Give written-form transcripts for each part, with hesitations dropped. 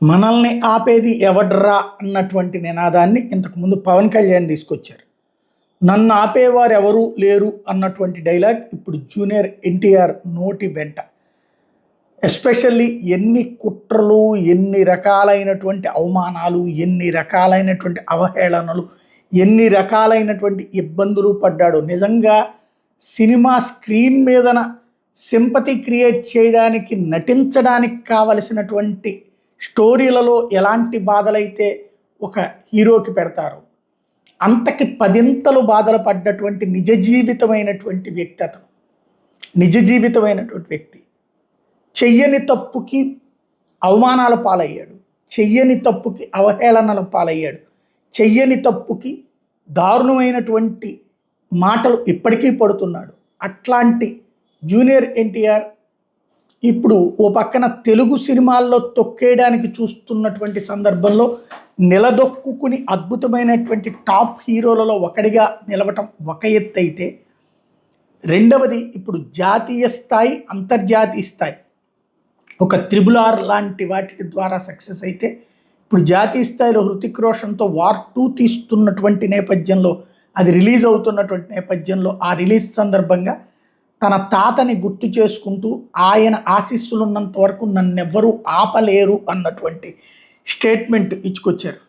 మనల్ని ఆపేది ఎవడ్రా అన్నటువంటి నినాదాన్ని ఇంతకుముందు పవన్ కళ్యాణ్ తీసుకొచ్చారు. నన్ను ఆపేవారు ఎవరు లేరు అన్నటువంటి డైలాగ్ ఇప్పుడు జూనియర్ ఎన్టీఆర్ నోటి వెంట. ఎస్పెషల్లీ ఎన్ని కుట్రలు, ఎన్ని రకాలైనటువంటి అవమానాలు, ఎన్ని రకాలైనటువంటి అవహేళనలు, ఎన్ని రకాలైనటువంటి ఇబ్బందులు పడ్డాడు. నిజంగా సినిమా స్క్రీన్ మీదన సింపతి క్రియేట్ చేయడానికి, నటించడానికి కావలసినటువంటి స్టోరీలలో ఎలాంటి బాధలైతే ఒక హీరోకి పెడతారో అంతకి పదింతలు బాధలు పడ్డటువంటి నిజ జీవితమైనటువంటి వ్యక్తి అతను. నిజ జీవితమైనటువంటి వ్యక్తి చెయ్యని తప్పుకి అవమానాల పాలయ్యాడు, చెయ్యని తప్పుకి అవహేళనల పాలయ్యాడు, చెయ్యని తప్పుకి దారుణమైనటువంటి మాటలు ఇప్పటికీ పడుతున్నాడు. అట్లాంటి జూనియర్ ఎన్టీఆర్ ఇప్పుడు ఓ పక్కన తెలుగు సినిమాల్లో తొక్కేయడానికి చూస్తున్నటువంటి సందర్భంలో నిలదొక్కుని అద్భుతమైనటువంటి టాప్ హీరోలలో ఒకడిగా నిలవటం ఒక ఎత్తు అయితే, రెండవది ఇప్పుడు జాతీయ స్థాయి, అంతర్జాతీయ స్థాయి ఒక RRR లాంటి వాటి ద్వారా సక్సెస్ అయితే, ఇప్పుడు జాతీయ స్థాయిలో హృతిక్ రోషన్తో వార్ 2 తీస్తున్నటువంటి నేపథ్యంలో, అది రిలీజ్ అవుతున్నటువంటి నేపథ్యంలో ఆ రిలీజ్ సందర్భంగా తన తాతని గుర్తు చేసుకుంటూ ఆయన ఆశీస్సులున్నంత వరకు నన్నెవ్వరూ ఆపలేరు అన్నటువంటి స్టేట్మెంట్ ఇచ్చుకొచ్చారు.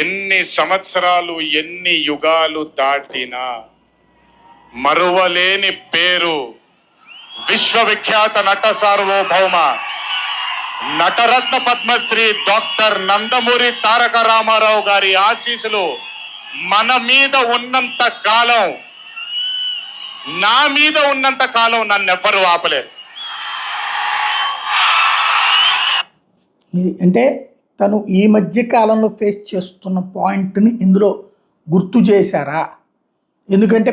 ఎన్ని సంవత్సరాలు, ఎన్ని యుగాలు దాటినా మరువలేని పేరు విశ్వవిఖ్యాత నట సార్వభౌమ నటరత్న పద్మశ్రీ డాక్టర్ నందమూరి తారక రామారావు గారి ఆశీస్సులు మన మీద ఉన్నంత కాలం, నా మీద ఉన్నంత కాలం నన్నెవ్వరూ ఆపలేరు. అంటే తను ఈ మధ్య కాలంలో ఫేస్ చేస్తున్న పాయింట్ని ఇందులో గుర్తు చేశారా? ఎందుకంటే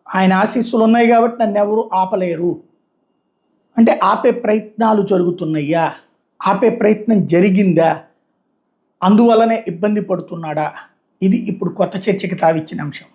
ఆయన ఆశీస్సులు ఉన్నాయి కాబట్టి నన్ను ఎవరు ఆపలేరు అంటే, ఆపే ప్రయత్నాలు జరుగుతున్నాయా, ఆపే ప్రయత్నం జరిగిందా, అందువల్లనే ఇబ్బంది పడుతున్నాడా? ఇది ఇప్పుడు కొత్త చర్చకి తావిచ్చిన అంశం.